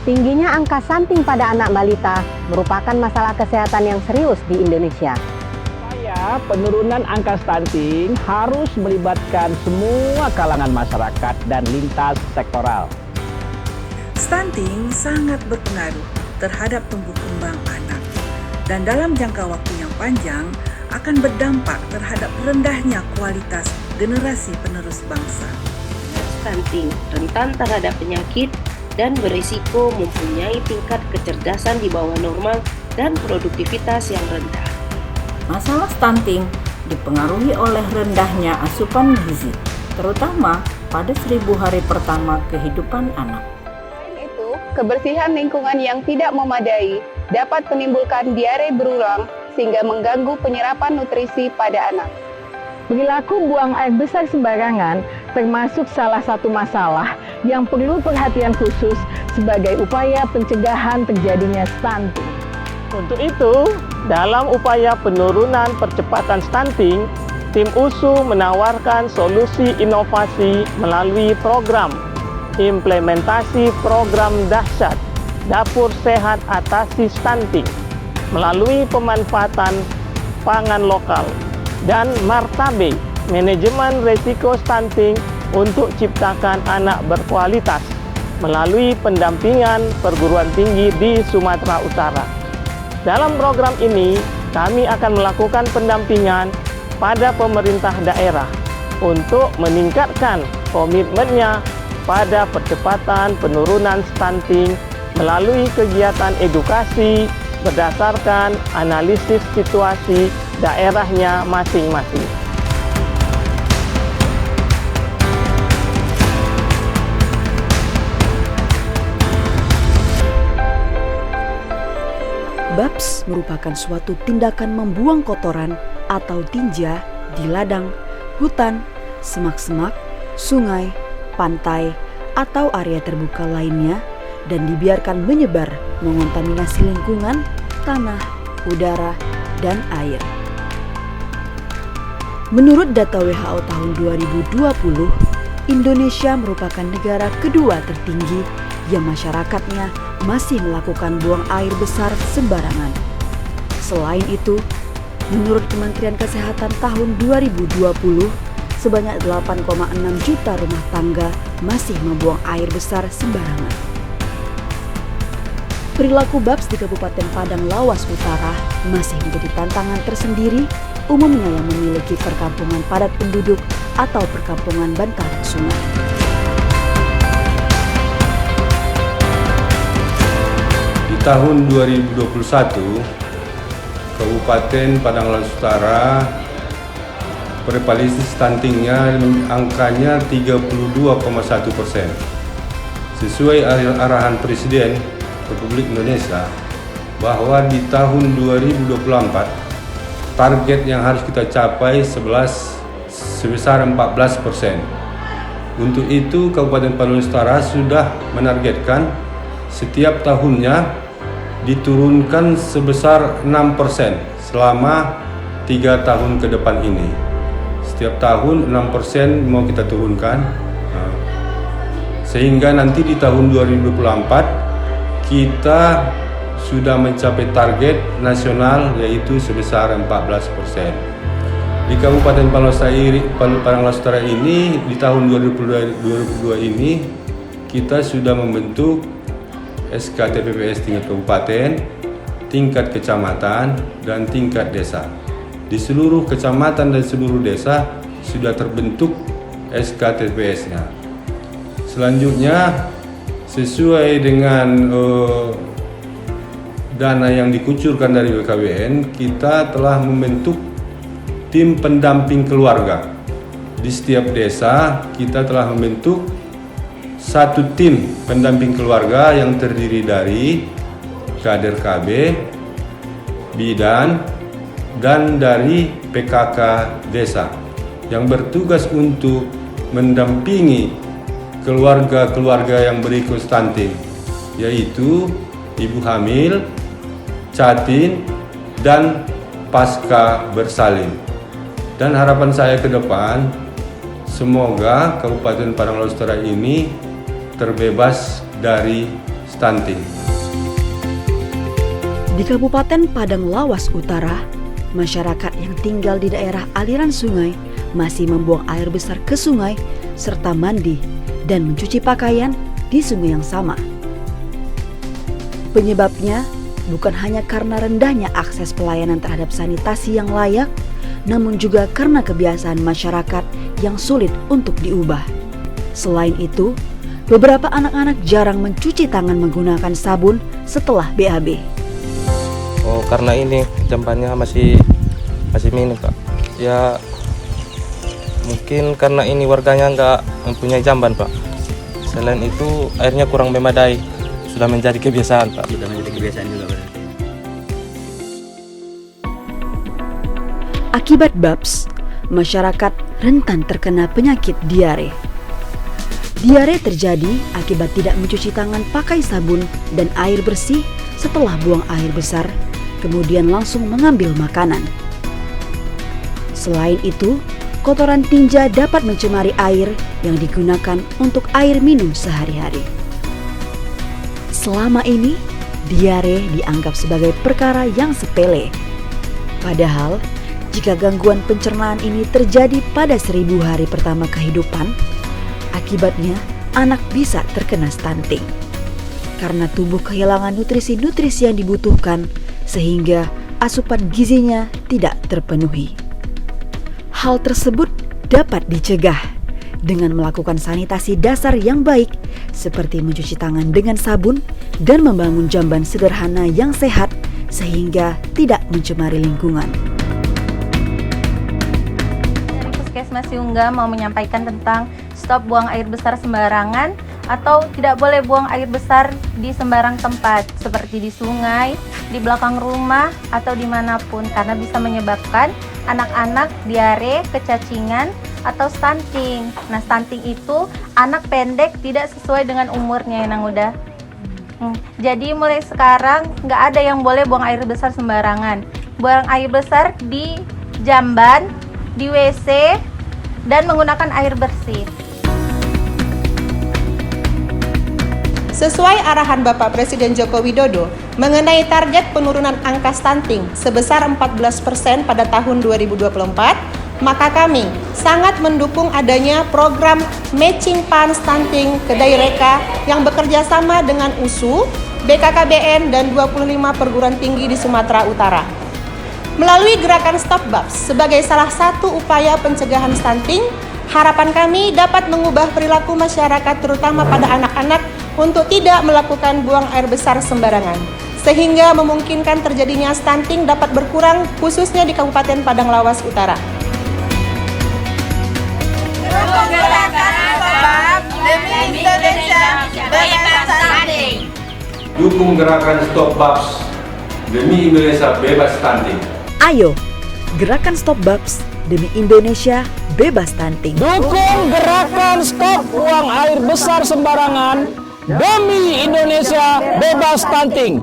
Tingginya angka stunting pada anak balita merupakan masalah kesehatan yang serius di Indonesia. Upaya penurunan angka stunting harus melibatkan semua kalangan masyarakat dan lintas sektoral. Stunting sangat berpengaruh terhadap tumbuh kembang anak dan dalam jangka waktu yang panjang akan berdampak terhadap rendahnya kualitas generasi penerus bangsa. Stunting rentan terhadap penyakit dan berisiko mempunyai tingkat kecerdasan di bawah normal dan produktivitas yang rendah. Masalah stunting dipengaruhi oleh rendahnya asupan gizi, terutama pada 1000 hari pertama kehidupan anak. Selain itu, kebersihan lingkungan yang tidak memadai dapat menimbulkan diare berulang sehingga mengganggu penyerapan nutrisi pada anak. Perilaku buang air besar sembarangan termasuk salah satu masalah yang perlu perhatian khusus sebagai upaya pencegahan terjadinya stunting. Untuk itu, dalam upaya penurunan percepatan stunting, tim USU menawarkan solusi inovasi melalui program implementasi program dahsyat Dapur Sehat Atasi Stunting melalui pemanfaatan pangan lokal dan Martabe, manajemen risiko stunting untuk ciptakan anak berkualitas melalui pendampingan perguruan tinggi di Sumatera Utara. Dalam program ini, kami akan melakukan pendampingan pada pemerintah daerah untuk meningkatkan komitmennya pada percepatan penurunan stunting melalui kegiatan edukasi berdasarkan analisis situasi daerahnya masing-masing. BAPS merupakan suatu tindakan membuang kotoran atau tinja di ladang, hutan, semak-semak, sungai, pantai, atau area terbuka lainnya dan dibiarkan menyebar mengontaminasi lingkungan, tanah, udara, dan air. Menurut data WHO tahun 2020, Indonesia merupakan negara kedua tertinggi yang masyarakatnya masih melakukan buang air besar sembarangan. Selain itu, menurut Kementerian Kesehatan tahun 2020, sebanyak 8,6 juta rumah tangga masih membuang air besar sembarangan. Perilaku BAPS di Kabupaten Padang Lawas Utara masih menjadi tantangan tersendiri, umumnya yang memiliki perkampungan padat penduduk atau perkampungan bantaran sungai. Di tahun 2021, Kabupaten Padang Lawas Utara prevalensi stuntingnya angkanya 32,1%. Sesuai arahan Presiden Republik Indonesia bahwa di tahun 2024 target yang harus kita capai sebesar 14%. Untuk itu Kabupaten Padang Lawas Utara sudah menargetkan setiap tahunnya diturunkan sebesar 6% selama 3 tahun ke depan ini. Setiap tahun 6% mau kita turunkan, sehingga nanti di tahun 2024 kita sudah mencapai target nasional yaitu sebesar 14%. Di Kabupaten Padang Lawas Utara ini di tahun 2022 ini kita sudah membentuk SK-TPPS tingkat kabupaten, tingkat kecamatan, dan tingkat desa. Di seluruh kecamatan dan seluruh desa sudah terbentuk SK-TPPS-nya. Selanjutnya, sesuai dengan dana yang dikucurkan dari BKBN, kita telah membentuk tim pendamping keluarga. Di setiap desa, kita telah membentuk satu tim pendamping keluarga yang terdiri dari kader KB, bidan, dan dari PKK desa yang bertugas untuk mendampingi keluarga-keluarga yang berisiko stunting, yaitu ibu hamil, catin, dan pasca bersalin. Dan harapan saya ke depan, semoga Kabupaten Padang Lawas Utara ini terbebas dari stunting. Di Kabupaten Padang Lawas Utara, masyarakat yang tinggal di daerah aliran sungai masih membuang air besar ke sungai serta mandi dan mencuci pakaian di sungai yang sama. Penyebabnya bukan hanya karena rendahnya akses pelayanan terhadap sanitasi yang layak, namun juga karena kebiasaan masyarakat yang sulit untuk diubah. Selain itu, beberapa anak-anak jarang mencuci tangan menggunakan sabun setelah BAB. Oh, karena ini jambannya masih minim, Pak. Ya, mungkin karena ini warganya nggak mempunyai jamban, Pak. Selain itu, airnya kurang memadai. Sudah menjadi kebiasaan, Pak. Sudah menjadi kebiasaan juga, Pak. Akibat BABS, masyarakat rentan terkena penyakit diare. Diare terjadi akibat tidak mencuci tangan pakai sabun dan air bersih setelah buang air besar, kemudian langsung mengambil makanan. Selain itu, kotoran tinja dapat mencemari air yang digunakan untuk air minum sehari-hari. Selama ini, diare dianggap sebagai perkara yang sepele. Padahal, jika gangguan pencernaan ini terjadi pada 1000 hari pertama kehidupan, akibatnya anak bisa terkena stunting. Karena tubuh kehilangan nutrisi-nutrisi yang dibutuhkan, sehingga asupan gizinya tidak terpenuhi. Hal tersebut dapat dicegah dengan melakukan sanitasi dasar yang baik, seperti mencuci tangan dengan sabun dan membangun jamban sederhana yang sehat sehingga tidak mencemari lingkungan. Dari Puskesmas Siungga mau menyampaikan tentang stop buang air besar sembarangan atau tidak boleh buang air besar di sembarang tempat seperti di sungai, di belakang rumah atau dimanapun, karena bisa menyebabkan anak-anak diare, kecacingan, atau stunting. Nah, stunting itu anak pendek tidak sesuai dengan umurnya, Nang Uda. Jadi mulai sekarang nggak ada yang boleh buang air besar sembarangan. Buang air besar di jamban, di WC, dan menggunakan air bersih. Sesuai arahan Bapak Presiden Joko Widodo mengenai target penurunan angka stunting sebesar 14% pada tahun 2024, maka kami sangat mendukung adanya program Matching Fund Stunting Kedai Reka yang bekerja sama dengan USU, BKKBN, dan 25 perguruan tinggi di Sumatera Utara. Melalui gerakan Stop BABS sebagai salah satu upaya pencegahan stunting, harapan kami dapat mengubah perilaku masyarakat terutama pada anak-anak untuk tidak melakukan buang air besar sembarangan, sehingga memungkinkan terjadinya stunting dapat berkurang khususnya di Kabupaten Padang Lawas Utara. Dukung gerakan Stop BABS demi Indonesia bebas stunting. Ayo, gerakan Stop BABS demi Indonesia bebas stunting. Dukung gerakan Stop Buang Air Besar Sembarangan demi Indonesia bebas stunting.